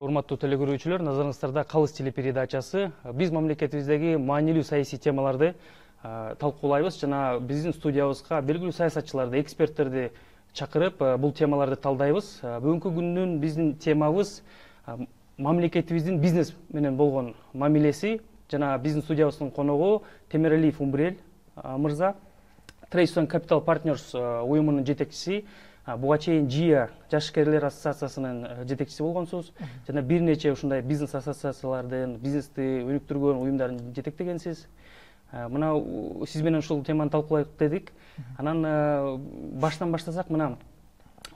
Урматтуу телекөрүүчүлөр, назарыңыздарда Калыс телепередачасы. Биз мамлекетибиздеги маанилүү саясий темаларды талкуулайбыз жана биздин студиябызга белгилүү саясатчыларды, эксперттерди чакырып, бул темаларды талдайбыз. Бүгүнкү күндүн биздин темабыз мамлекетибиздин бизнес менен болгон мамилеси жана биздин студиябыздын коногу Темиралиев Умбурел мырза, Treystone Capital Partners уюмунун жетекчиси, буга чейин ЖИА жашкерлер ассоциациясынын жетекчиси болгонсуз жана бир нече ушундай бизнес ассоциациялардын, бизнести өнүктүргөн уюмдардын жетектегенсиз. Мына сиз менен ушул теманы талкуулайык дедик. Анан баштан баштасак, мына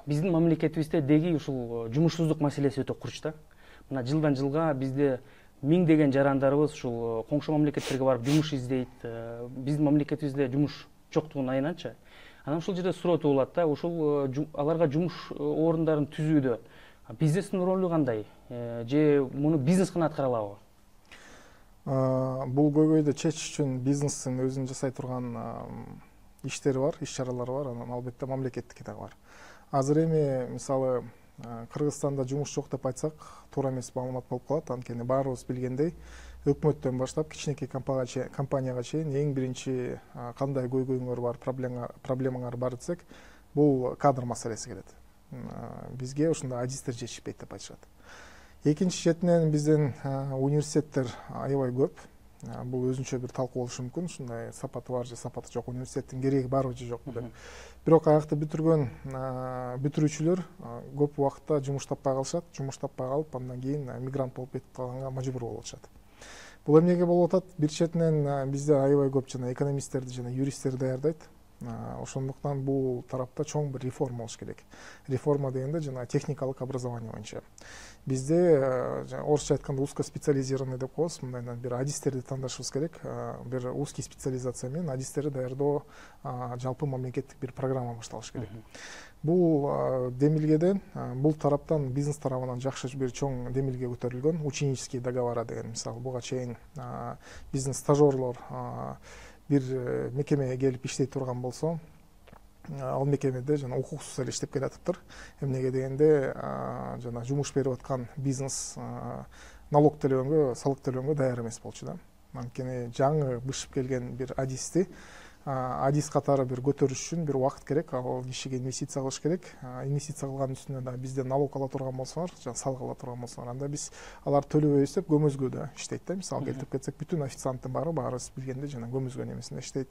биздин мамлекетибизде деги ушул жумушсуздук маселеси өтө курч да. Мына жылдан жылга бизде миңдеген жарандарыбыз ушул коңшу мамлекеттерге барып жумуш издейт. Биздин мамлекетибизде жумуш жоктугун айынан-чы. Анан ушул жерде суроо туулат да, ушул аларга жумуш орундарын түзүүдө бизнестин ролу кандай? Же муну бизнес гана аткара алабы? Бул көйгөйдү чечиш үчүн бизнестин өзүнүн жасай турган иштери бар, иш-чаралары бар, анан албетте мамлекеттики дагы бар. Азыр эми мисалы Кыргызстанда жумуш жок деп айтсак, туура эмес маалымат болуп калат. Анткени баарыбыз билгендей, өкмөттөн баштап кичинекей компанияга чейин эң биринчи кандай көйгөйүңөр бар, проблемаңар бар десек, бул кадр маселеси келет. Бизге ушундай адистер жетишпейт деп айтышат. Экинчи четинен биздин университеттер аябай көп. Бул өзүнчө бир талкуу болушу мүмкүн. Ушундай сапаты бар же сапаты жок университеттин кереги барбы же жокпу деп. Бирок аякты бүтүргөн бүтүрүүчүлөр көп убакытта жумуш таппай калышат. Жумуш таппай калып, андан кийин мигрант болуп кетип калганга мажбур болуп атышат. Бул эмнеге болуп атат? Бир четинен бизде аябай көп жана экономисттерди жана юристтерди даярдайт. Ошондуктан бул тарапта чоң бир реформа болуш керек. Реформа дегенде жана техникалык образование боюнча. Бизде орусча айтканда узкоспециализированный деп коебуз, мындайдан бир адистерди тандашыбыз керек. Бир узкий специализация менен адистерди даярдоо жалпы мамлекеттик бир программа башталыш керек. Бул демилгеден, бул тараптан, бизнес тарабынан жакшы бир чоң демилге көтөрүлгөн. Ученический договора деген мисалы, буга чейин биздин стажерлор бир мекемеге келип иштей турган болсо, ал мекемеде жана укуксуз эле иштеп келатыптыр. Эмнеге дегенде, жана жумуш берип аткан бизнес налог төлөгөнгө, салык төлөгөнгө даяр эмес болчу да. Анткени жаңы бышып келген бир адисти адис катары бир көтөрүш үчүн бир убакыт керек, ал кишиге инвестиция кылыш керек. Инвестиция кылгандын үстүнө да бизде налог ала турган болсоңор, жана салык ала турган болсоңор, анда биз алар төлөбөйбүз деп көмөзгөдө иштейт да. Мисалы келтирип кетсек, бүтүн официанттын баарыбыз билгенде жана көмөзгө немесинде иштейт.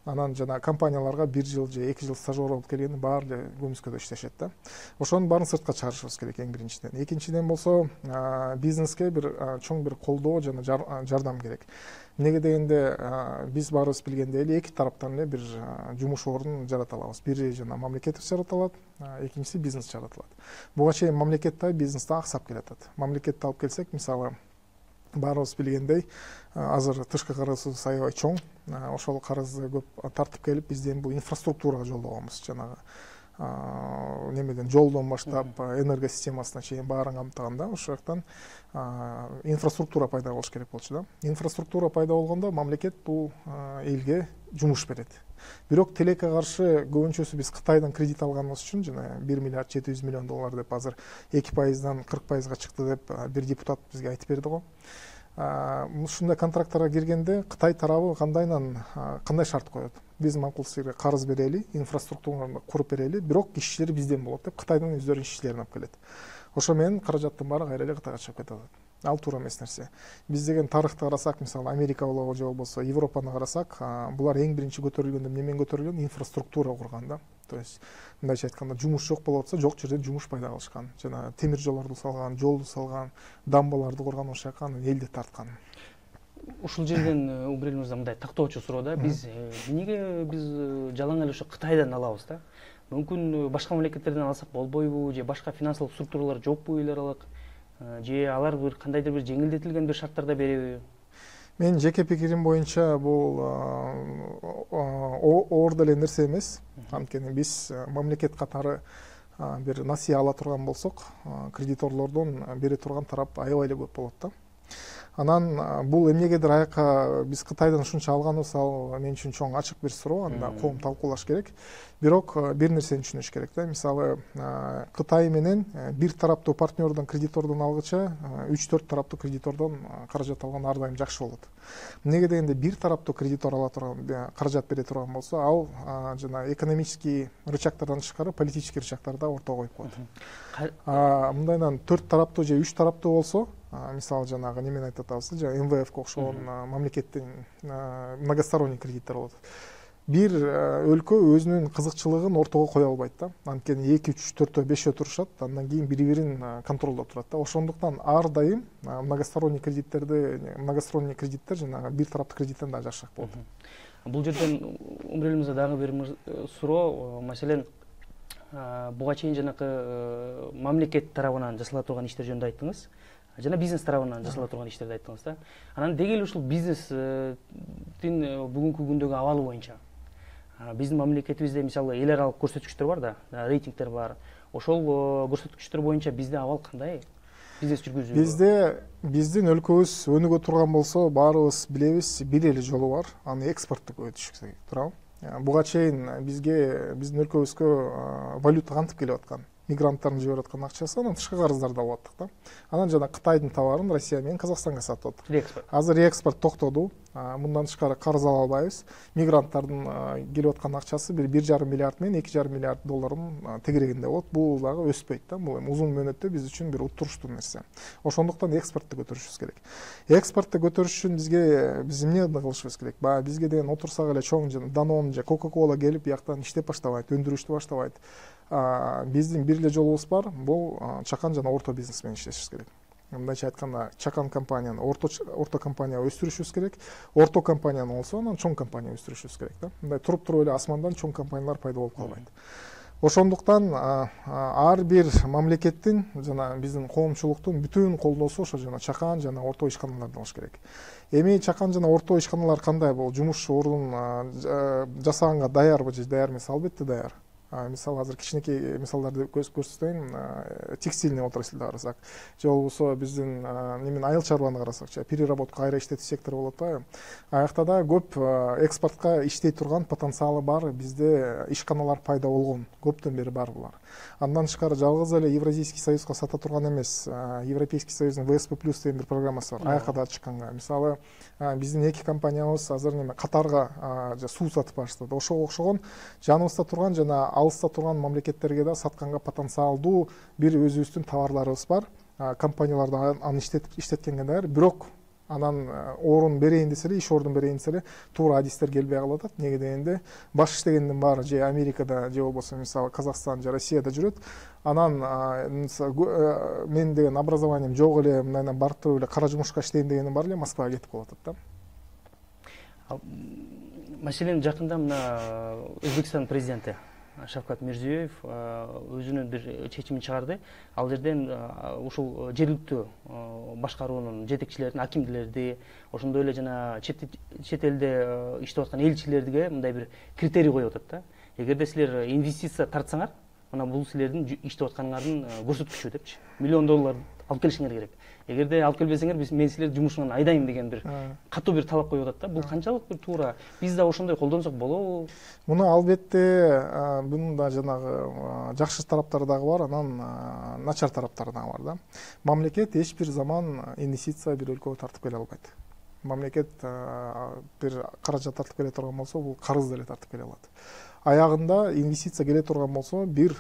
Анан жана компанияларга 1 жыл же 2 жыл стажер болуп келгенде баары эле көмөзгөдө иштешет да. Ошонун баарын сыртка чыгарышыбыз керек эң биринчиден. Экинчиден болсо, бизнеске бир чоң бир колдоо жана жардам керек. Эмнеге дегенде, биз баарыбыз билгендей эле эки тараптан эле бир жумуш ордун жарата алабыз. Бири жана мамлекетибиз жарата алат, экинчиси бизнес жарата алат. Буга чейин мамлекет да, бизнес да аксап келатат. Мамлекетти алып келсек, мисалы, баарыбыз билгендей, азыр тышкы карызыбыз аябай чоң. Ошол карызды көп тартып келип, бизден бул инфраструктурага жолдогонбуз. Жанагы немеден жолдон баштап энерго системасына чейин баарын камтыганда, ошол жактан инфраструктура пайда болуш керек болчу да. Инфраструктура пайда болгондо мамлекет бул элге жумуш берет. Бирок тилекке каршы көбүнчөсү биз Кытайдан кредит алганыбыз үчүн жана 1 миллиард 700 миллион доллар деп азыр 2%дан 40%га чыкты деп бир депутат бизге айтып берди го. Ушундай контракттарга киргенде Кытай тарабы кандай шарт коет? Биз макул сизге карыз берели, инфраструктураны куруп берели, бирок ишчилер бизден болот деп Кытайдан өздөрүнүн ишчилерин алып келет. Ошо менен каражаттын баары кайра эле Кытайга чыгып кетип атат. Ал туура эмес нерсе. Биз деген тарыхты карасак, мисалы Америка болобу же болбосо Европаны карасак, булар эң биринчи көтөрүлгөндө эмнемен көтөрүлгөн? Инфраструктура курган да. То есть мындайча айтканда, жумуш жок болуп атса, жок жерден жумуш пайда кылышкан. Жана темир жолдорду салган, жолду салган, дамбаларды курган, ошол жака элди тарткан. Ушул жерден Умбурел мырза, мындай тактоочу суроо да. Биз эмнеге жалаң эле ошо Кытайдан алабыз да? Мүмкүн башка мамлекеттерден алсак болбойбу, же башка финансылык структуралар жокпу эл аралык, же алар бир кандайдыр бир жеңилдетилген бир шарттарда береби? Мен жеке пикирим боюнча бул оор деле нерсе эмес. Анткени биз мамлекет катары бир насыя ала турган болсок, кредиторлордон бере турган тарап аябай эле көп болот да. Анан бул эмнегедир аяка биз Кытайдан ушунча алганыбыз ал мен үчүн чоң ачык бир суроо, анда коом талкуулаш керек. Бирок бир нерсени түшүнүш керек да. Мисалы Кытай менен бир тараптуу партнердон, кредитордон алгыча 3-4 тараптуу кредитордон каражат алган ар дайым жакшы болот. Эмнеге дегенде бир тараптуу кредитор ала турган, каражат бере турган болсо, ал жана экономический рычагтардан тышкары политический рычагтарды да ортого коюп коет. Мындайдан 4 тараптуу же 3 тараптуу болсо, мисалы жанагы немени айтып атабыз, жана МВФ окшогон мамлекеттин многосторонний кредиттер болот. Бир өлкө өзүнүн кызыкчылыгын ортого кое албайт да. Анткени 2, 3, 4, 5 турушат, андан кийин бири-бирин контролдоп турат да. Ошондуктан ар дайым многосторонний кредиттер жанагы бир тараптуу кредиттен да жакшыраак болот. Бул жерден умрелибизде дагы бир суроо, маселен буга чейин жанакы мамлекет тарабынан жасала турган иштер жөнүндө айттыңыз. Жана бизнес тарабынан жасала турган иштерди айттыңыз да. Анан деги эле ушул бизнестин бүгүнкү күндөгү абалы боюнча биздин мамлекетибизде мисалы эл аралык көрсөткүчтөр бар да, рейтингтер бар. Ошол көрсөткүчтөр боюнча бизде абал кандай? Бизнес жүргүзүү. Биздин өлкөбүз өнүгө турган болсо, баарыбыз билебиз, бир эле жолу бар. Аны экспортту көбөйтүш керек туурабы? Буга чейин биздин өлкөбүзгө валюта кантип келип аткан? Мигранттардын жиберип аткан акчасы, анан тышкы карыздар да болуп аттык да. Анан жана Кытайдын товарын Россия менен Казакстанга сатып атат. Азыр экспорт токтоду. Мындан тышкары карыз ала албайбыз. Мигранттардын келип аткан акчасы 1,5 миллиард менен 2,5 миллиард долларын тегерегинде болот. Бул дагы өспөйт да. Бул эми узун мөөнөттө биз үчүн бир уттуруштуу нерсе. Ошондуктан экспортты көтөрүшүбүз керек. Экспортты көтөрүш үчүн биз эмне кылышыбыз керек? Баягы бизге деген отурсак эле чоң Danone же Coca-Cola келип бияктан иштеп баштабайт, өндүрүштү баштабайт. Биздин бир эле жолубуз бар, бул чакан жана орто бизнес менен иштешибиз керек. Мындайча айтканда, чакан компанияны орто компания өстүрүшүбүз керек, орто компанияны болсо анан чоң компания өстүрүшүбүз керек да. Мындай туруп эле асмандан чоң компаниялар пайда болуп калбайт. Ошондуктан ар бир мамлекеттин жана биздин коомчулуктун бүтүн колдоосу ошо жана чакан жана орто ишканаларда болуш керек. Эми чакан жана орто ишканалар кандай? Бул жумуш ордун жасаганга даярбы же даяр эмес? Албетте даяр. Мисалы азыр кичинекей мисалдарды көрсөтөйүн. Текстильный отрасльда карасак, же болбосо биздин немени айыл чарбаны карасак, переработка кайра иштетүү сектору болуп атпайбы? Аякта да көп экспортко иштей турган потенциалы бар бизде ишканалар пайда болгон. Көптөн бери бар булар. Андан тышкары жалгыз эле Евразийский союзга сата турган эмес, Европейский союздун ВСП+ деген бир программасы бар. Аяка да чыкканга. Мисалы биздин эки компаниябыз азыр Катарга суу сатып баштады. Ошого окшогон жаныбызда турган жана алыста турган мамлекеттерге да сатканга потенциалдуу бир өзүбүздүн товарларыбыз бар. Компаниялар аны иштеткенге даяр, бирок анан орун берейин десе эле, иш ордун берейин десе эле туура адистер келбей калып атат. Неге дегенде баш иштегендин баары же Америкада же болбосо мисалы Казакстан же Россияда жүрөт. Анан мен деген образованием жок эле, мындайдан барып туруп эле кара жумушка иштейин дегеним бар эле Москвага кетип калып атат да. Маселен жакында мына Өзбекстан президенти Шавкат Мирзиёев өзүнүн бир чечимин чыгарды. Ал жерден ушул жергиликтүү башкаруунун жетекчилерин, акимдерди, ошондой эле жана чет элде иштеп аткан элчилерге мындай бир критерий коюп атат да. Эгерде силер инвестиция тартсаңар, мына бул силердин иштеп атканыңардын көрсөткүчү депчи. $1 миллион алып келишиңер керек. Эгерде алып келбесеңер, мен силерди жумушунан айдайм деген бир катуу бир талап коюп атат да. Бул канчалык бир туура? Биз да ошондой колдонсок болобу? Муну албетте бунун да жанагы жакшы тараптары дагы бар, анан начар тараптары дагы бар да. Мамлекет эч бир заман инвестиция бир өлкөгө тартып келе албайт. Мамлекет бир каражат тартып келе турган болсо, бул карыз деле тартып келе алат. Аягында инвестиция келе турган болсо, бир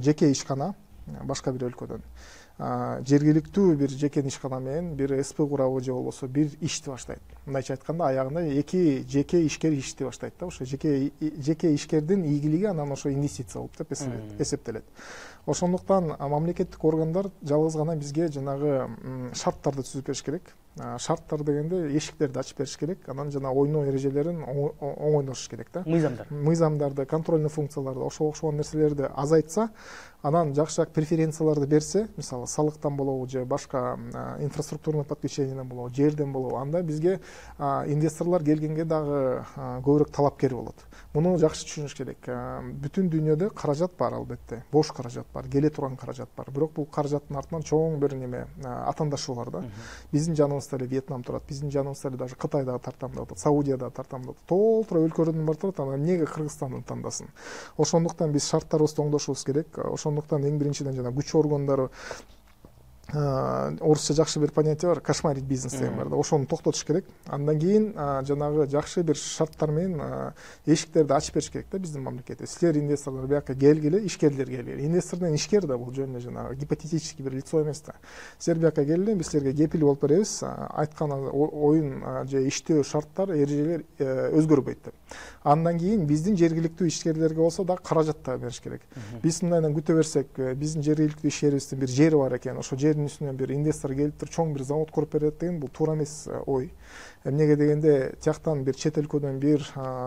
жеке ишкана башка бир өлкөдөн жергиликтүү бир жеке ишкана менен бир СП курабы же болбосо бир ишти баштайт. Мындайча айтканда, аягында эки жеке ишкер иштей баштайт да. Ошо жеке ишкердин ийгилиги анан ошо инвестиция болуп деп эсептелет. Ошондуктан мамлекеттик органдар жалгыз гана бизге жанагы шарттарды түзүп бериш керек. Шарттар дегенде эшиктерди ачып бериш керек, анан жана ойноо эрежелерин оңойлошуш керек да. Мыйзамдарды, контрольный функцияларды, ошого окшогон нерселерди азайтса, анан жакшыраак преференцияларды берсе, мисалы салыктан болобу же башка инфраструктурный подключенияден болобу, жерден болобу, анда бизге инвесторлор келгенге дагы көбүрөөк талапкер болот. Муну жакшы түшүнүш керек. Бүтүн дүйнөдө каражат бар, албетте, бош каражат бар, келе турган каражат бар. Бирок бул каражаттын артынан чоң бир неме атаандашуу бар да. Биздин жаныбызда эле Вьетнам турат, биздин жаныбызда эле даже Кытай дагы тартамдап атат, Саудия дагы тартамдап атат. Толтура өлкөлөрдөн бар турат, анан эмнеге Кыргызстанды тандасын? Ошондуктан биз шарттарыбызды оңдошубуз керек. Ошондуктан эң биринчиден жана күч органдары, орусча жакшы бир понятие бар, кошмарить бизнес деген бар да, ошону токтотуш керек. Андан кийин жанагы жакшы бир шарттар менен эшиктерди ачып бериш керек да биздин мамлекетте. Силер инвесторлор бияка келгиле, ишкерлер келгиле. Инвестор менен ишкер да бул жөн эле жанагы гипотетический бир лицо эмес да. Силер бияка келгиле, биз силерге кепил болуп беребиз, айткан оюн же иштөө шарттар, эрежелер өзгөрбөйт деп. Андан кийин биздин жергиликтүү ишкерлерге болсо да каражат да бериш керек. Биз мындайдан күтө берсек, биздин жергиликтүү ишкерибиздин бир жери бар экен, ошо жердин үстүнөн бир инвестор келип туруп чоң бир завод куруп берет деген бул туура эмес ой. Эмнеге дегенде, тияктан бир чет өлкөдөн бир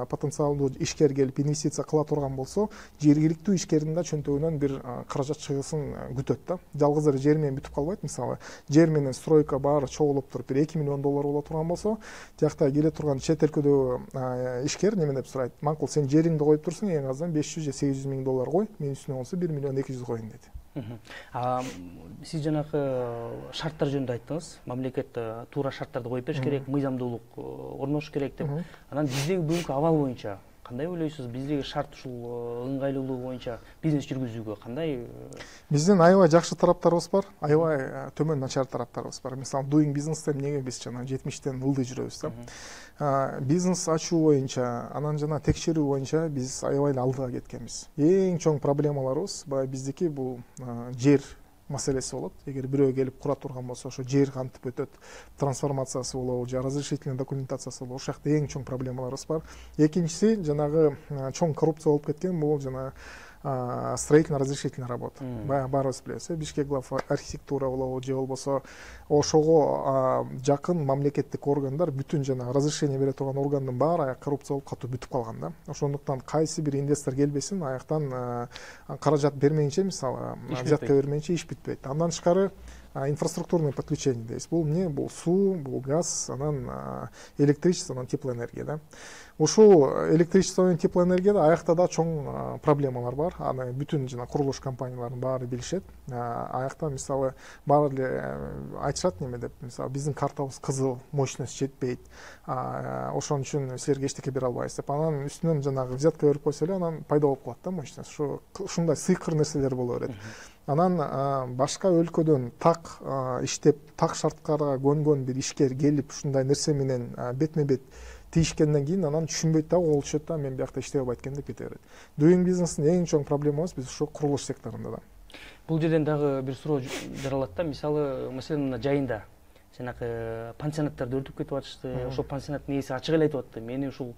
потенциалдуу ишкер келип инвестиция кыла турган болсо, жергиликтүү ишкердин да чөнтөгүнөн бир каражат чыгышын күтөт да. Жалгыз эле жер менен бүтүп калбайт. Мисалы, жер менен стройка баары чогулуп туруп бир 2 миллион доллар боло турган болсо, тиякта келе турган чет өлкөдөгү ишкер неме деп сурайт? Макул, сен жериңди коюп турсуң, эң аздан 500 же 800 миң доллар кой, менин үстүнө болсо 1 миллион 200 коюн дейт. Сиз жанагы шарттар жөнүндө айттыңыз. Мамлекет туура шарттарды коюп бериш керек, мыйзамдуулук орнош керек деп. Анан биздеги бүгүнкү абал боюнча кандай ойлойсуз? Биздеги шарт ушул ыңгайлуулугу боюнча бизнес жүргүзүүгө кандай? Биздин аябай жакшы тараптарыбыз бар, аябай төмөн начар тараптарыбыз бар. Мисалы, doing business эмнеге биз жана 70-тен ылдый жүрөбүз да. Бизнес ачуу боюнча, анан жана текшерүү боюнча биз аябай алдыга кеткенбиз. Эң чоң проблемаларыбыз биздики бул жер маселеси болот. Эгер бирөө келип кура турган болсо, ошо жер кантип өтөт, трансформациясы болобу, же разрешительный документациясы болобу, ошол жакта эң чоң проблемаларыбыз бар. Экинчиси, жанагы чоң коррупция болуп кеткен, бул жана строительно-разрешительный работа. Баарыбыз билебиз, Бишкек глав архитектура болобу, же болбосо ошого жакын мамлекеттик органдар, бүтүн жана разрешение бере турган органдын баары аяк коррупция болуп катуу бүтүп калган да. Ошондуктан кайсы бир инвестор келбесин, аяктан каражат бермейинче, мисалы, взятка бермейинче иш бүтпөйт. Андан тышкары инфраструктурный подключение дейбиз. Бул эмне? Бул суу, бул газ, анан электричество, анан теплоэнергия да. Ушул электричество менен теплоэнергияда аякта да чоң проблемалар бар. Аны бүтүн жана курулуш компанияларынын баары билишет. Аякта мисалы баары эле айтышат неме деп, мисалы биздин картабыз кызыл, мощность жетпейт. Ошон үчүн силерге эчтеке бере албайбыз деп. Анан үстүнөн жанагы взятка берип койсо эле анан пайда болуп калат да мощность. Ушундай сыйкыр нерселер боло берет. Анан башка өлкөдөн так иштеп, так шарттарга көнгөн бир ишкер келип ушундай нерсе менен бетме бет тийишкенден кийин анан түшүнбөйт да, кол түшөт да, мен биякта иштей албайт экен деп кете берет. Doing бизнестин эң чоң проблемабыз биз ушу курулуш секторунда да. Бул жерден дагы бир суроо жаралат да. Мисалы, маселен мына жайында жанагы пансионаттарды өртүп кетип атышты. Ошол пансионаттын ээси ачык эле айтып атты. Мени ушул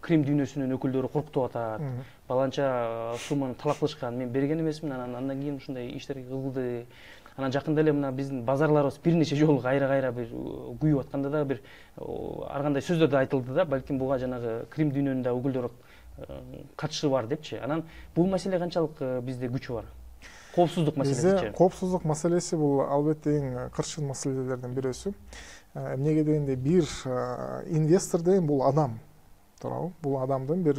Крим дүйнөсүнүн өкүлдөрү коркутуп атат. Баланча сумманы талап кылышкан, мен берген эмесмин. Андан кийин ушундай иштер кылды. Анан жакында эле мына биздин базарларыбыз бир нече жолу кайра бир күйүп атканда да бир ар кандай сөздөр да айтылды да. Балким буга жанагы Крим дүйнөнүн да өкүлдөрү катышы бар депчи. Анан бул маселе канчалык бизде күчү бар? Коопсуздук маселесичи? Коопсуздук маселеси бул албетте эң кырчын маселелердин бирөөсү. Эмнеге дегенде, бир инвестор деген бул адам. Бул адамдын бир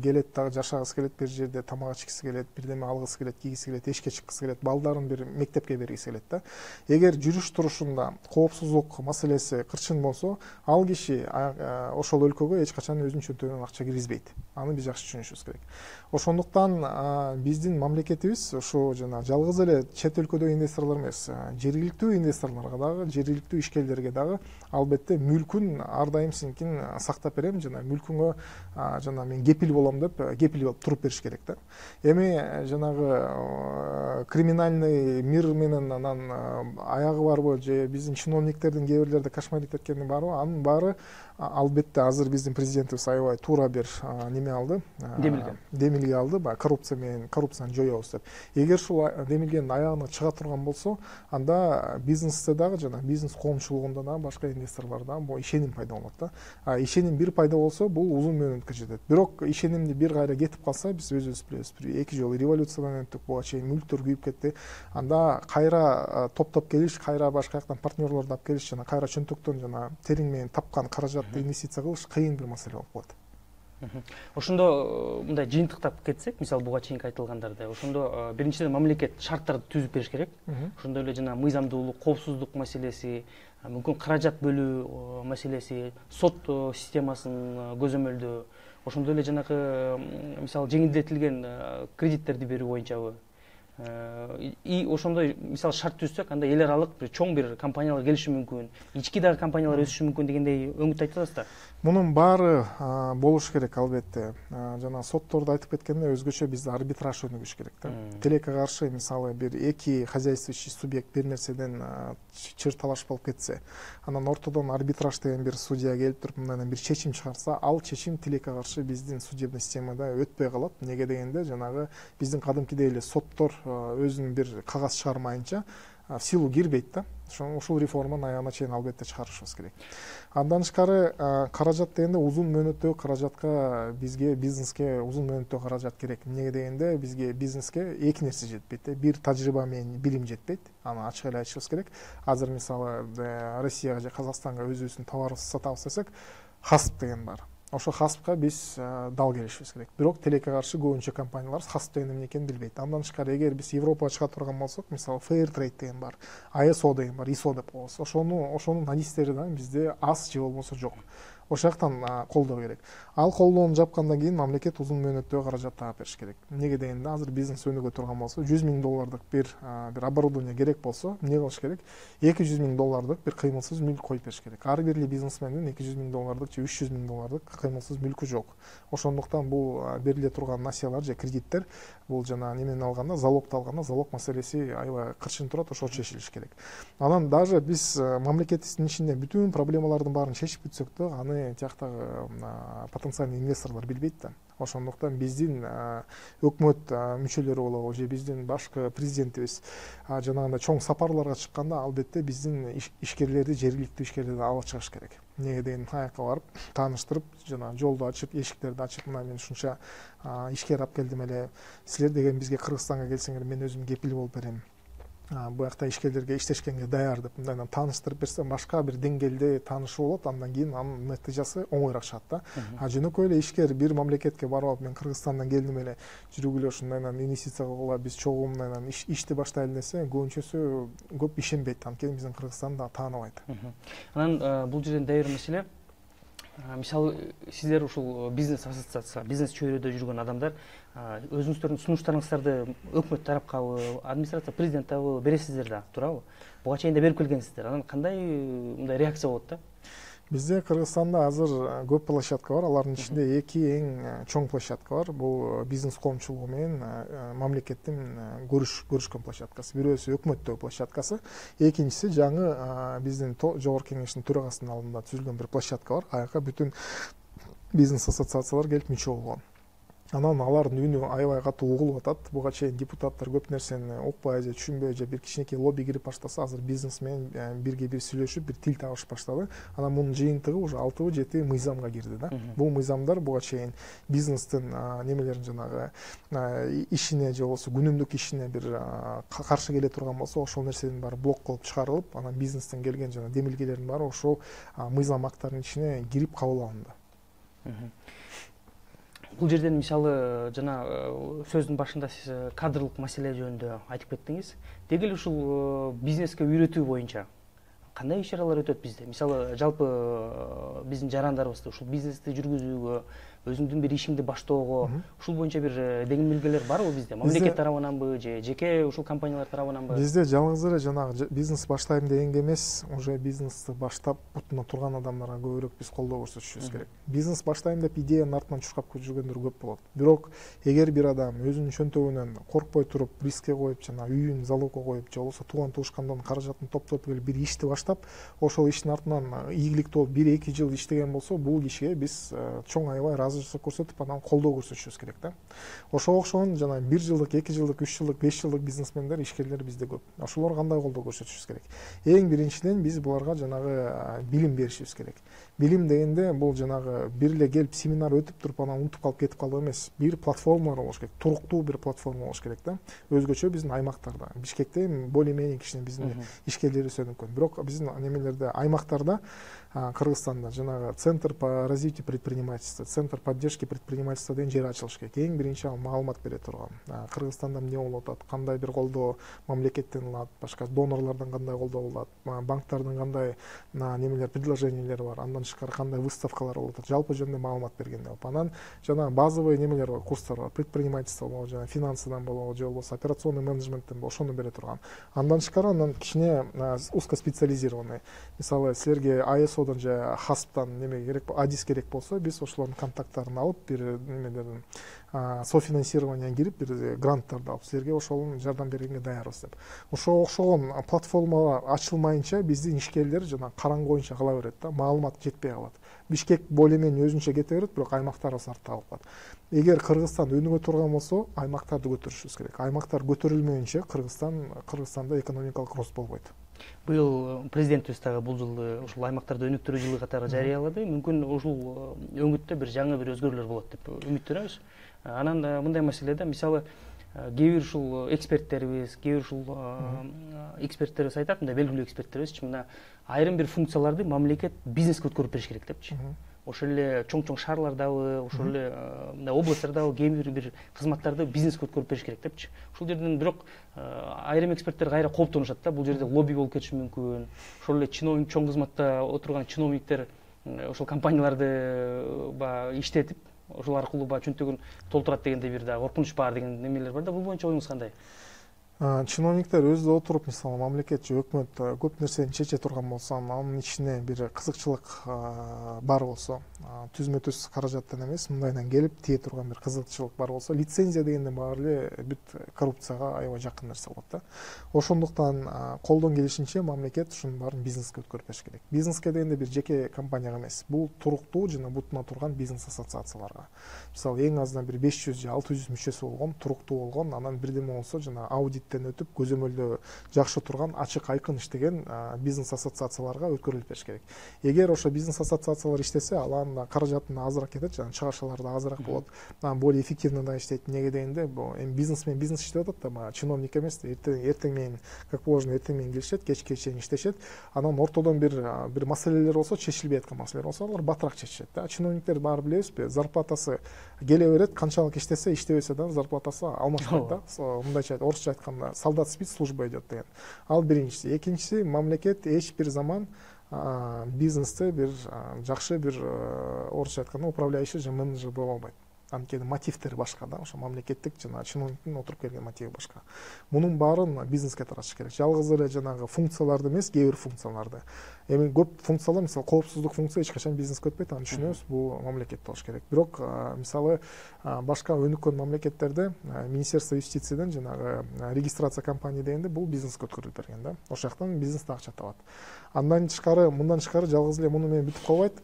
келет дагы жашагысы келет, бир жерде тамак ичкиси келет, бирдеме алгысы келет, кийгиси келет, эшикке чыккысы келет, балдарын бир мектепке бергиси келет да. Эгер жүрүш турушунда коопсуздук маселеси кырчын болсо, ал киши ошол өлкөгө эч качан өзүнүн чөнтөгүнөн акча киргизбейт. Аны биз жакшы түшүнүшүбүз керек. Ошондуктан биздин мамлекетибиз ушу жана жалгыз эле чет өлкөдөгү инвесторлор эмес, жергиликтүү инвесторлорго дагы, жергиликтүү ишкерлерге дагы албетте мүлкүн ар дайым сиңкин сактап берем, жана мүлкүнгө жана мен кепил болом деп кепил болуп туруп бериш керек да. Эми жанагы криминальный мир менен анан аягы барбы, же биздин чиновниктердин кээ бирлерди кошмарить эткени барбы, анын баары албетте азыр биздин президентибиз аябай туура бир неме алды, демилге алды, коррупцияны жоёбуз деп. Эгер ушул демилгенин аягына чыга турган болсо, анда бизнесте дагы жана бизнес коомчулугунда дагы башка инвесторлорда бул ишеним пайда болот да. Ишеним бир пайда болсо, бул бул узун мөөнөткө жетет. Бирок ишенимди бир кайра кетип калса, биз өзүбүз билебиз, бир 2 жолу революциядан өттүк, буга чейин мүлктөр күйүп кетти. Анда кайра топтоп келиш, кайра башка жактан партнерлорду алып келиш жана кайра чөнтөктөн жана терең менен тапкан каражатты инвестиция кылыш кыйын бир маселе болуп калат. Ошондо мындай жыйынтыктап кетсек, мисалы буга чейинки айтылгандарды, ошондо биринчиден мамлекет шарттарды түзүп бериш керек. Ошондой эле жана мыйзамдуулук, коопсуздук маселеси, мүмкүн каражат бөлүү маселеси, сот системасын көзөмөлдөө, ошондой эле жанагы мисалы жеңилдетилген кредиттерди берүү боюнчабы. И ошондой мисалы шарт түзсөк, анда эл аралык бир чоң бир компаниялар келиши мүмкүн, ички дагы компаниялар өсүшү мүмкүн дегендей өңүт айтып атасыздар. Мунун баары болуш керек албетте. Жана сотторду айтып кеткенде өзгөчө бизде арбитраж өнүгүш керек да. Тилекке каршы мисалы бир эки хозяйствующий субъект бир нерседен чыр талаш болуп кетсе, анан ортодон арбитраж деген бир судья келип туруп мындан бир чечим чыгарса, ал чечим тилекке каршы биздин судебный системада өтпөй калат. Неге дегенде жанагы биздин кадимкидей эле соттор өзүнүн бир кагаз чыгармайынча в силу кирбейт да. Ушул реформанын аягына чейин албетте чыгарышыбыз керек. Андан тышкары каражат дегенде узун мөөнөттөгү каражатка бизге бизнеске узун мөөнөттөгү каражат керек. Эмнеге дегенде бизге бизнеске эки нерсе жетпейт. Бир тажрыйба менен билим жетпейт. Аны ачык эле айтышыбыз керек. Азыр мисалы Россияга же Казакстанга өзүбүздүн товарыбызды сатабыз десек, хасп деген бар. Ошо хаспка биз дал келишибиз керек. Бирок тилекке каршы көбүнчө компаниялар хасп деген эмне экенин билбейт. Андан тышкары эгер биз Европага чыга турган болсок, мисалы Fair Trade деген бар, ISO деген бар, ISO деп коебуз. Ошонун адистери да бизде аз же болбосо жок. Ошол жактан колдоо керек. Ал колдоону жапкандан кийин мамлекет узун мөөнөттөгү каражат таап бериш керек. Эмнеге дегенде азыр бизнес өнүгө турган болсо, $100,000 бир оборудование керек болсо, эмне кылыш керек? $200,000 бир кыймылсыз мүлк коюп бериш керек. Ар бир бизнесмендин $200,000 же $300,000 кыймылсыз мүлкү жок. Ошондуктан бул бериле турган насыялар же кредиттер бул жана немени алганда, залогду алганда, залог маселеси аябай кырчын турат, ошол чечилиш керек. Анан даже биз мамлекеттин ичинде бүтүн проблемалардын баарын чечип бүтсөк да, аны тияктагы потенциальный инвесторлор билбейт да. Ошондуктан биздин өкмөт мүчөлөрү болобу же биздин башкы президентибиз жанагындай чоң сапарларга чыкканда албетте биздин ишкерлерди, жергиликтүү ишкерлерди алып чыгыш керек. Эмнеге дегенде аякка барып тааныштырып, жана жолду ачып, эшиктерди ачып, мына мен ушунча ишкер алып келдим эле. Силер деген бизге Кыргызстанга келсеңер, мен өзүм кепил болуп берем. Бу жакта ишкерлерге иштешкенге даяр деп мындай тааныштырып берсе, башка бир деңгээлде таанышуу болот, андан кийин анын натыйжасы оңоюраак чыгат да. Жөнөкөй эле ишкер бир мамлекетке барып алып, мен Кыргызстандан келдим эле, жүргүлө ушундайдан инвестиция кылгыла, биз чогуу мындайдан ишти баштайлы десе, көбүнчөсү көп ишенбейт, анткени биздин Кыргызстанды да тааныбайт. Анан бул жерден дагы бир маселе. Мисалы, сиздер ушул бизнес ассоциация, бизнес чөйрөдө жүргөн адамдар өзүңүздөрдүн сунуштарыңыздарды өкмөт тарапкабы, администрация, президенттабы бересиздер да, туурабы? Буга чейин да берип келгенсиздер. Анан кандай мындай реакция болот да? Бизде Кыргызстанда азыр көп площадка бар, алардын ичинде эки эң чоң площадка бар. Бул бизнес коомчулугу менен мамлекеттин көрүшкөн площадкасы. Бирөөсү өкмөттөгү площадкасы, экинчиси жаңы биздин жогорку кеңештин төрагасынын алдында түзүлгөн бир площадка бар. Аяка бүтүн бизнес ассоциациялар келип мүчө болгон. Анан алардын үнү аябай катуу угулуп атат. Буга чейин депутаттар көп нерсени укпай же түшүнбөй же бир кичинекей лобби кирип баштаса, азыр бизнес менен бирге бир сүйлөшүп, бир тил табышып баштады. Анан мунун жыйынтыгы уже 6-7 мыйзамга кирди да. Бул мыйзамдар буга чейин бизнестин немелерин жанагы ишине же болбосо күнүмдүк ишине бир каршы келе турган болсо, ошол нерсенин баары блок кылып чыгарылып, анан бизнестен келген жана демилгелердин баары ошол мыйзам актарынын ичине кирип кабыл алынды. Бул жерден мисалы жана сөздүн башында сиз кадрлык маселе жөнүндө айтып кеттиңиз. Деги эле ушул бизнеске үйрөтүү боюнча кандай иш-чаралар өтөт бизде? Мисалы жалпы биздин жарандарыбызды ушул бизнести жүргүзүүгө, өзүңдүн бир ишиңди баштоого, ушул боюнча бир демилгелер барбы бизде? Мамлекет тарабынанбы же жеке ушул компаниялар тарабынанбы? Бизде жалгыз эле жанагы бизнес баштайм дегенге эмес, уже бизнести баштап бутуна турган адамдарга көбүрөөк биз колдоо көрсөтүшүбүз керек. Бизнес баштайм деп идеянын артынан чуркап жүргөндөр көп болот. Бирок эгер бир адам өзүнүн чөнтөгүнөн коркпой туруп, рискке коюп, жана үйүн залогко коюп, же болбосо тууган туушкандан каражатын топтоп келип бир ишти баштап, ошол иштин артынан ийгиликтүү болуп 1-2 жыл иштеген болсо, бул кишиге биз чоң аябай ыраазычылык көрсөтүп, анан колдоо көрсөтүшүбүз керек да. Ошого окшогон жана 1 жылдык, 2 жылдык, 3 жылдык, 5 жылдык бизнесмендер, ишкерлер бизде көп. Ошолор кандай колдоо көрсөтүшүбүз керек? Эң биринчиден биз буларга жанагы билим беришибиз керек. Билим дегенде бул жанагы бир эле келип семинар өтүп туруп анан унутуп калып кетип калуу эмес. Бир платформалар болуш керек, туруктуу бир платформа болуш керек да. Өзгөчө биздин аймактарда. Бишкекте более-менее кичине биздин ишкерлери мүмкүн. Бирок биздин немелерде аймактарда Кыргызстанда жанагы центр по развитию предпринимательства, центр поддержки предпринимательства деген жер ачылыш керек. Эң биринчи ал маалымат бере турган. Кыргызстанда эмне болуп атат, кандай бир колдоо мамлекеттен алат, башка донорлордон кандай колдоо болот, банктардын кандай немелер, предложениялери бар, андан тышкары кандай выставкалар болуп атат, жалпы жөнүндө маалымат бергенде болуп. Анан жана базовый немелер бар, курстар бар, предпринимательство болобу, жана финансыдан болобу, же болбосо операционный менеджменттен ошону бере турган. Андан тышкары андан кичине узкоспециализированный. Мисалы силерге ISO-дан же HASP-тан неме керек, адис керек болсо, биз ошолордун контакттарын алып, бир немелерден софинансированиядан кирип, бир гранттарды алып, силерге ошол жардам бергенге даярбыз деп. Ошого окшогон платформалар ачылмайынча биздин ишкерлер жана караңгы боюнча кала берет да, маалымат жетпей калат. Бишкек более-менее өзүнчө кете берет, бирок аймактарыбыз артта калып калат. Эгер Кыргызстан өнүгө турган болсо, аймактарды көтөрүшүбүз керек. Аймактар көтөрүлмөйүнчө Кыргызстанда экономикалык рост болбойт. Быйыл президентибиз дагы бул жылы ушул аймактарды өнүктүрүү жылы катары жарыялады. Мүмкүн ушул өңүттө бир жаңы бир өзгөрүүлөр болот деп үмүттөнөбүз. Анан мындай маселеде, мисалы, кээ бир ушул эксперттерибиз, кээ бир ушул эксперттерибиз айтат, мындай белгилүү эксперттерибиз, мына айрым бир функцияларды мамлекет бизнеске өткөрүп бериш керек депчи. Ошол эле чоң шаарлардабы, ошол эле мындай областтардабы кээ бир кызматтарды бизнеске өткөрүп бериш керек депчи. Ушул жерден бирок айрым эксперттер кайра кооптонушат да, бул жерде лобби болуп кетиши мүмкүн. Ошол эле чиновник, чоң кызматта отурган чиновниктер ошол компанияларды иштетип, ошол аркылуу чөнтөгүн толтурат дегендей бир да коркунуч бар деген немелер бар да. Бул боюнча оюңуз кандай? Чиновниктер өзү отуруп, мисалы мамлекет же өкмөт көп нерсени чече турган болсо, анын ичине бир кызыкчылык бар болсо, түзмө-түз каражаттан эмес, мындайдан келип тие турган бир кызыкчылык бар болсо, лицензия дегенде баары эле бүт коррупцияга аябай жакын нерсе болот да. Ошондуктан колдон келишинче мамлекет ушунун баарын бизнеске өткөрүп бериш керек. Бизнеске дегенде бир жеке компанияга эмес, бул туруктуу жана бутуна турган бизнес ассоциацияларга. Мисалы эң азынан бир 500 же 600 мүчөсү болгон, туруктуу болгон, анан бирдеме болсо жана аудит өтүп көзөмөлдөө жакшы турган, ачык айкын иштеген бизнес ассоциацияларга өткөрүлүп бериш керек. Эгер ошо бизнес ассоциациялар иштесе, ал анын каражаты азыраак кетет, жана чыгарышалары да азыраак болот. Более эффективно да иштейт. Эмнеге дегенде, эми бизнесмен бизнес иштеп атат да, чиновник эмес, эртең менен как положено эртең менен келишет, кечке чейин иштешет. Анан ортодон бир маселелер болсо, чечилбей аткан маселелер болсо, алар батыраак чечишет да. Чиновниктер баары билебизби, зарплатасы келе берет, канчалык иштесе, иштебесе да зарплатасы алмашпайт да. Мындайча орусча айтканда солдат спит, служба идет деген. Ал биринчиси. Экинчиси, мамлекет эч бир заман бизнесте бир жакшы бир орусча айтканда управляющий же менеджер боло албайт. Анткени мотивтери башка да, ошо мамлекеттик жана чиновниктин отуруп келген мотиви башка. Мунун баарын бизнеске таратыш керек. Жалгыз эле жанагы функцияларды эмес, кээ бир функцияларды. Эми көп функциялар, мисалы коопсуздук функция эч качан бизнеске өтпөйт, аны түшүнөбүз, бул мамлекетте болуш керек. Бирок мисалы башка өнүккөн мамлекеттерде Министерство юстициядан жанагы регистрация компания дегенде бул бизнеске өткөрүлүп берген да. Ошол жактан бизнес да акча табат. Андан тышкары, мындан тышкары жалгыз эле муну менен бүтүп калбайт.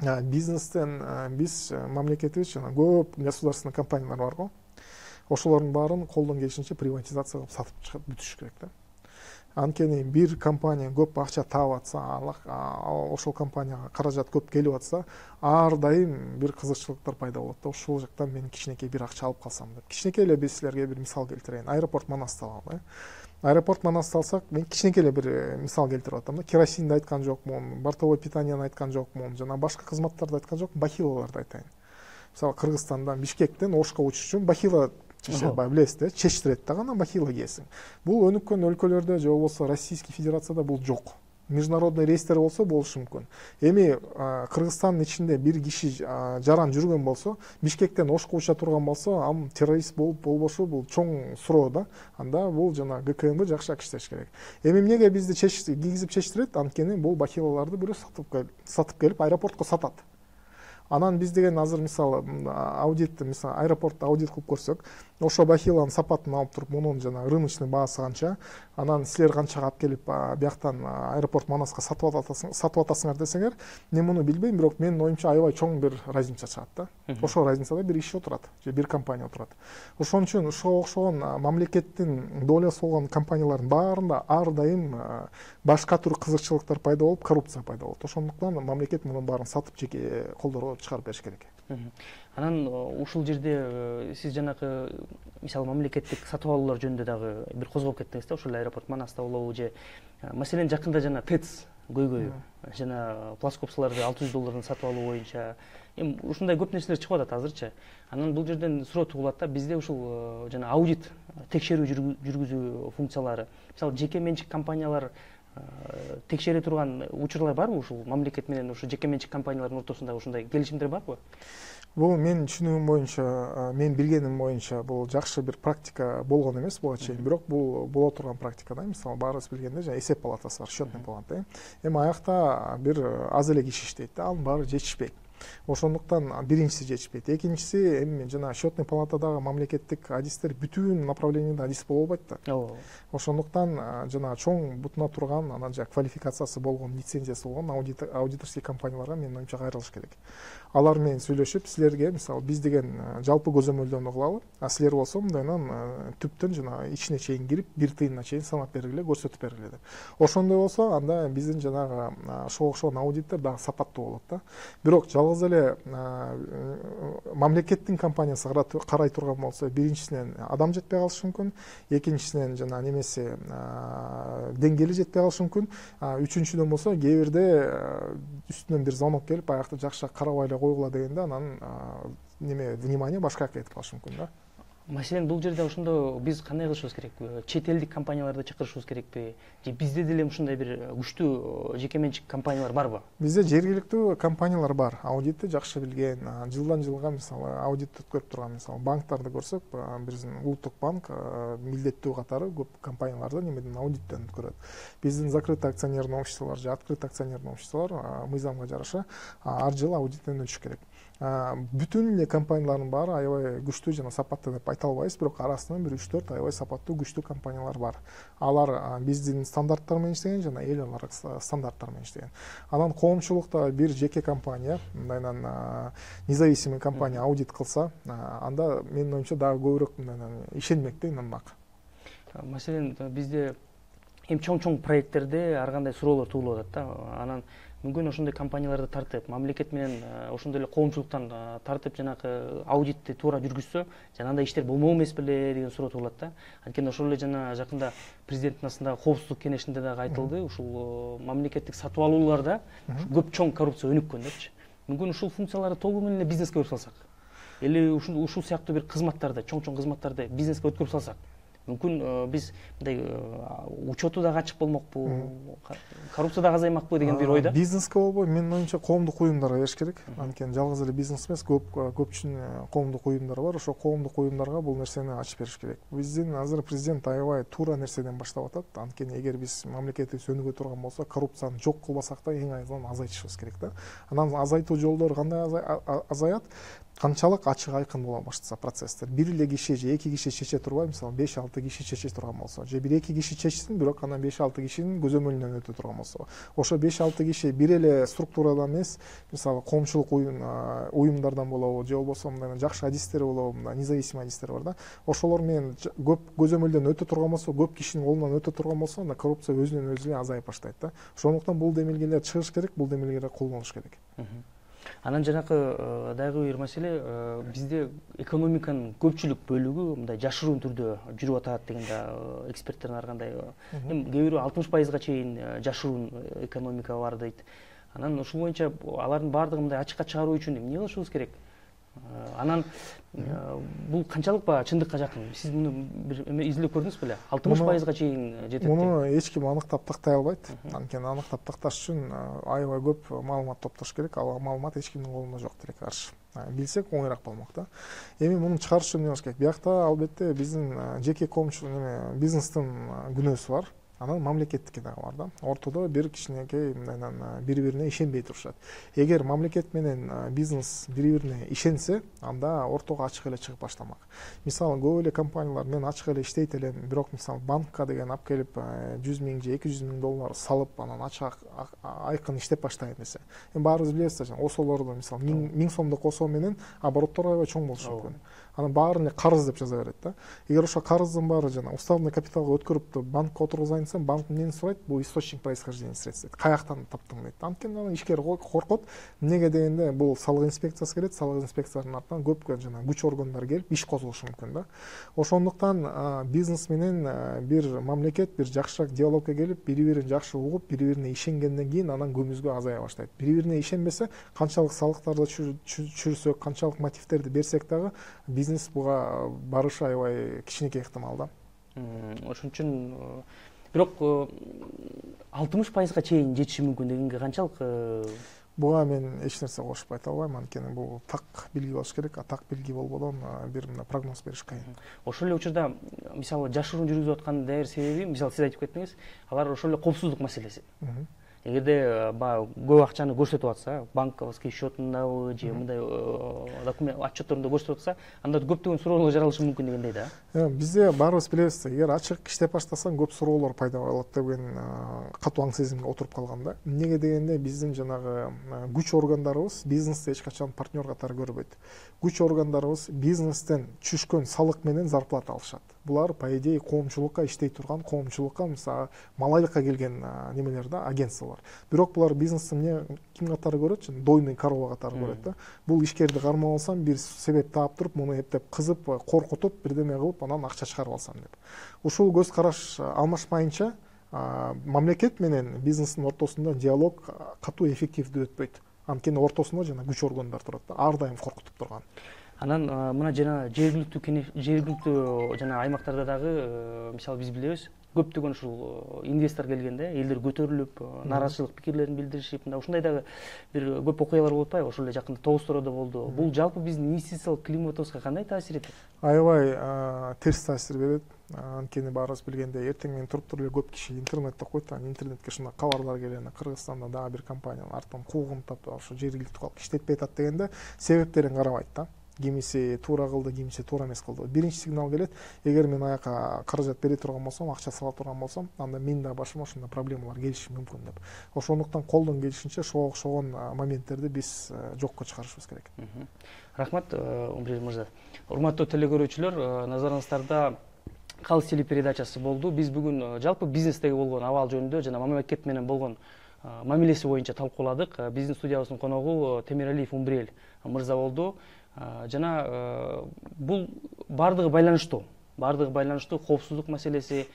Бизнестен биз мамлекетибиз жана көп государственный компаниялар бар го. Ошолордун баарын колдон келишинче приватизация кылып сатып чыгып бүтүш керек да. Анткени бир компания көп акча таап атса, ошол компанияга каражат көп келип атса, ар дайым бир кызыкчылыктар пайда болот да. Ошол жактан мен кичинекей бир акча алып калсам деп. Кичинекей эле биз силерге бир мисал келтирейин. Аэропорт Манасты алалы. Аэропорт Манасты алсак, мен кичинекей эле бир мисал келтирип атам да. Керосинди айткан жокмун, бортовой питанияны айткан жокмун, жана башка кызматтарды айткан жокмун, бахилаларды айтайын. Мисалы Кыргызстандан, Бишкектен Ошко учуш үчүн бахила билесиз, чечтирет дагы, анан бахила кийесиң. Бул өнүккөн өлкөлөрдө же болбосо Российский Федерацияда бул жок. Международный рейстер болсо болушу мүмкүн. Эми Кыргызстандын ичинде бир киши жаран жүргөн болсо, Бишкектен Ошко уча турган болсо, ам террорист болбошу бул чоң суроо да. Анда бул жана ГКМБ жакшыраак иштеш керек. Эми эмнеге бизди кийгизип чечтирет? Анткени бул бахилаларды бирөө сатып келип аэропортко сатат. Анан биз деген азыр мисалы аудит, мисалы аэропортто аудит кылып көрсөк, ошо бахиланын сапатын алып туруп, мунун жана рыночный баасы канча, анан силер канчага алып келип бияктан аэропорт Манаска сатып атасыңар десеңер, мен муну билбейм, бирок менин оюмча аябай чоң бир разница чыгат да. Ошол разницада бир киши отурат, же бир компания отурат. Ошон үчүн ошого окшогон мамлекеттин долясы болгон компаниялардын баарында ар дайым башка түр кызыкчылыктар пайда болуп, коррупция пайда болот. Ошондуктан мамлекет мунун баарын сатып жеке колдорго чыгарып бериш керек. Анан ушул жерде сиз жанагы мисалы мамлекеттик сатып алуулар жөнүндө дагы бир козгоп кеттиңиз да, ушул аэропорт Манаста болобу же маселен жакында жана ТЭЦ көйгөйү жана плоскопсаларды $600 сатып алуу боюнча эми ушундай көп нерселер чыгып атат азырчы. Анан бул жерден суроо туулат да, бизде ушул жана аудит текшерүү жүргүзүү функциялары, мисалы жеке менчик компаниялар текшере турган учурлар барбы? Ушул мамлекет менен ушу жеке менчик компаниялардын ортосунда ушундай келишимдер барбы? Бул менин түшүнүгүм боюнча, мен билгеним боюнча бул жакшы бир практика болгон эмес буга чейин, бирок бул боло турган практика да. Мисалы баарыбыз билгендей, жана эсеп палатасы бар, счетный палата. Эми аякта бир аз эле киши иштейт да, анын баары жетишпейт. Ошондуктан биринчиси жетишпейт. Экинчиси, эми жана счетный палатадагы мамлекеттик адистер бүтүн направленияда адис боло албайт да. Ошондуктан жана чоң бутуна турган, анан жана квалификациясы болгон, лицензиясы болгон аудиторский компанияларга менин оюмча кайрылыш керек. Алар менен сүйлөшүп, силерге мисалы биз деген жалпы көзөмөлдөөнү кылалы, а силер болсо мындайынан түптөн жана ичине чейин кирип, бир тыйынына чейин санап бергиле, көрсөтүп бергиле деп. Ошондой болсо, анда биздин жанагы ошого окшогон аудиттер дагы сапаттуу болот да. Бирок жалгыз эле мамлекеттин компаниясы карай турган болсо, биринчисинен адам жетпей калышы мүмкүн, экинчисинен жана немеси деңгээли жетпей калышы мүмкүн, үчүнчүдөн болсо кээ бирде үстүнөн бир звонок келип, аякта жакшы карабай койгула дегенде анан неме внимание башка жака кетип калышы мүмкүн да. Маселен бул жерде ошондо биз кандай кылышыбыз керек? Чет элдик компанияларды чакырышыбыз керекпи? Же бизде деле ушундай бир күчтүү жеке менчик компаниялар барбы? Бизде жергиликтүү компаниялар бар. Аудитти жакшы билген, жылдан жылга мисалы аудит өткөрүп турган, мисалы банктарды көрсөк, биздин Улуттук банк милдеттүү катары көп компанияларды немеден аудиттен өткөрөт. Биздин закрытый акционерный обществолор же открытый акционерный обществолор мыйзамга жараша ар жылы аудиттен өтүш керек. Бүтүн эле компаниялардын баары аябай күчтүү жана сапаттуу деп айта албайбыз, бирок арасынан бир 3-4 аябай сапаттуу күчтүү компаниялар бар. Алар биздин стандарттар менен иштеген жана эл аралык стандарттар менен иштеген. Анан коомчулукта бир жеке компания, мындайынан независимый компания аудит кылса, анда менин оюмча дагы көбүрөөк мындайынан ишенмек да инанмак. Маселен бизде эми чоң проекттерде ар кандай суроолор туулуп атат да. Анан мүмкүн ошондой компанияларды тартып, мамлекет менен ошондой эле коомчулуктан тартып жанагы аудитти туура жүргүзсө, жанагындай иштер болмок эмес беле деген суроо туулат да. Анткени ошол эле жана жакында президенттин астындагы коопсуздук кеңешинде дагы айтылды, ушул мамлекеттик сатып алууларда көп чоң коррупция өнүккөн депчи. Мүмкүн ушул функцияларды толугу менен бизнеске өткөрүп салсак, или ушул сыяктуу бир кызматтарды, чоң кызматтарды бизнеске өткөрүп салсак, мүмкүн биз мындай учету дагы ачык болмокпу, коррупция дагы азаймакпы деген бир ойда. Бизнеске болбой, менин оюмча коомдук уюмдарга бериш керек. Анткени жалгыз эле бизнес эмес, көпчүлүк коомдук уюмдар бар. Ошо коомдук уюмдарга бул нерсени ачып бериш керек. Биздин азыр президент аябай туура нерседен баштап атат. Анткени эгер биз мамлекетибиз өнүгө турган болсо, коррупцияны жок кылбасак да эң азынан азайтышыбыз керек да. Анан азайтуу жолдору кандай азаят? Канчалык ачык айкын боло баштаса процесстер. Бир эле киши же эки киши чече турбай, мисалы 5-6 киши чече турган болсо, же 1-2 киши чечсин, бирок анан 5-6 кишинин көзөмөлүнөн өтө турган болсо, ошо 5-6 киши бир эле структурадан эмес, мисалы коомчулук уюмдардан болобу, же болбосо мындай жакшы адистер болобу, независимый адистер бар да. Ошолор менен көп көзөмөлдөн өтө турган болсо, көп кишинин колунан өтө турган болсо, анда коррупция өзүнөн өзү эле азайып баштайт да. Ошондуктан бул демилгелер чыгыш керек, бул демилгелер колдонулуш керек. Анан жанакы дагы бир маселе, бизде экономиканын көпчүлүк бөлүгү мындай жашыруун түрдө жүрүп атат деген да эксперттердин ар кандай. Эми кээ бирөө 60%га чейин жашыруун экономика бар дейт. Анан ушул боюнча алардын баардыгын мындай ачыкка чыгаруу үчүн эмне кылышыбыз керек? Анан бул канчалык ба чындыкка жакын? Сиз муну бир изилдеп көрдүңүз беле? 60%га чейин жетет. Муну эч ким аныктап тактай албайт. Анткени аныктап такташ үчүн аябай көп маалымат топтош керек. Ал маалымат эч кимдин колунда жок тилекке каршы. Билсек оңойраак болмок да. Эми муну чыгарыш үчүн эмне кылыш керек? Биякта албетте биздин жеке коомчулук бизнестин күнөөсү бар. анан мамлекеттики дагы бар да. Ортодо бир кичинекей мындан бири-бирине ишенбей турушат. Эгер мамлекет менен бизнес бири-бирине ишенсе, анда ортого ачык эле чыгып баштамак. Мисалы көп эле компаниялар мен ачык эле иштейт элем, бирок мисалы банкка деген алып келип 100 миң же 200 миң доллар салып, анан ачык айкын иштеп баштайын десе. Эми баарыбыз билебиз, ошолорду мисалы 1000 сомдук косоо менен обороттор аябай чоң болушу мүмкүн. Анан баарын карыз деп жаза берет да. Эгер ошо карыздын баары жана уставный капиталга өткөрүп банкка отургузайын десем, банк эмнени сурайт? Бул источник происхождения средств дейт. Каяктан таптың дейт. Анткени анан ишкер коркот. Эмнеге дегенде бул салык инспекциясы келет, салык инспекциянын артынан көп жана күч органдары келип иш козголушу мүмкүн да. Ошондуктан бизнес менен бир мамлекет бир жакшыраак диалогко келип, бири-бирин жакшы угуп, бири-бирине ишенгенден кийин анан көмүзгө азая баштайт. Бири-бирине ишенбесе, канчалык салыктарды чүрсөк, канчалык мотивтерди берсек дагы бизнес буга барышы аябай кичинекей ыктымал да. Ошон үчүн бирок 60%га чейин жетиши мүмкүн дегенге канчалык? Буга мен эч нерсе кошуп айта албайм, анткени бул так билги болуш керек, а так билги болбодон бир прогноз бериш кыйын. Ошол эле учурда мисалы жашыруун жүргүзүп аткан дагы себеби, мисалы сиз айтып кеттиңиз, алар ошол эле коопсуздук маселеси. Эгерде баягы көп акчаны көрсөтүп атса, банковский счетундабы же мындай документ отчетторунда көрсөтүп атса, анда көптөгөн суроолор жаралышы мүмкүн дегендей да. Бизде баарыбыз билебиз, эгер ачык иштеп баштасаң көп суроолор пайда болот деген катуу аң сезимге отуруп калган да. Эмнеге дегенде биздин жанагы күч органдарыбыз бизнести эч качан партнер катары көрбөйт. Күч органдарыбыз бизнестен түшкөн салык менен зарплата алышат. Булар по идее коомчулукка иштей турган, коомчулукка мисалы малайлыкка келген немелер да, агентстволор. Бирок булар бизнести эмне ким катары көрөт? Дойный корова катары көрөт да. Бул ишкерди кармап алсам, бир себеп таап туруп, муну эптеп кызып, коркутуп, бирдеме кылып, анан акча чыгарып алсам деп. Ушул көз караш алмашмайынча, мамлекет менен бизнестин ортосунда диалог катуу эффективдүү өтпөйт. Анткени ортосунда жана күч органдар турат да, ар дайым коркутуп турган. Анан мына жана жергиликтүү жана аймактарда дагы мисалы биз билебиз, көптөгөн ушул инвестор келгенде элдер көтөрүлүп, нааразычылык пикирлерин билдиришип, мындай ушундай дагы бир көп окуялар болуп атпайбы? Ошол эле жакында Тоғыз Тородо болду. Бул жалпы биздин инвестициялык климатыбызга кандай таасир этет? Аябай терс таасир берет. Анткени баарыбыз билгендей, эртең менен туруп эле көп киши интернетте койт, интернетке ушундай кабарлар келет. Кыргызстанда дагы бир компаниянын артынан куугунтап, ошо жергиликтүү калк иштетпей атат дегенде себептерин карабайт да. Кимиси туура кылды, кимиси туура эмес кылды. Биринчи сигнал келет, эгер мен аяка каражат бере турган болсом, акча сала турган болсом, анда менин да башыма ушундай проблемалар келиши мүмкүн деп. Ошондуктан колдон келишинче окшогон моменттерди биз жокко чыгарышыбыз керек. Рахмат, Умбрил мырза. Урматтуу телекөрүүчүлөр, назарыңыздарда Калыс телепередачасы болду. Биз бүгүн жалпы бизнестеги болгон абал жөнүндө жана мамлекет менен болгон мамилеси боюнча талкууладык. Биздин студиябыздын коногу Темиралиев Умбрил мырза болду. Жана бул бардыгы байланыштуу. Коопсуздук маселеси.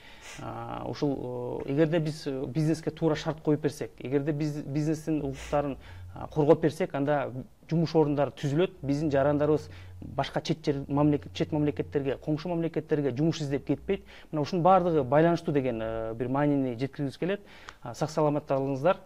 Ушул эгерде биз бизнеске туура шарт коюп берсек, эгерде биз бизнестин укуктарын коргоп берсек, анда жумуш орундары түзүлөт. Биздин жарандарыбыз башка чет мамлекеттерге, коңшу мамлекеттерге жумуш издеп кетпейт. Мына ушунун бардыгы байланыштуу деген бир маанини жеткиргибиз келет. Сак саламатта калыңыздар.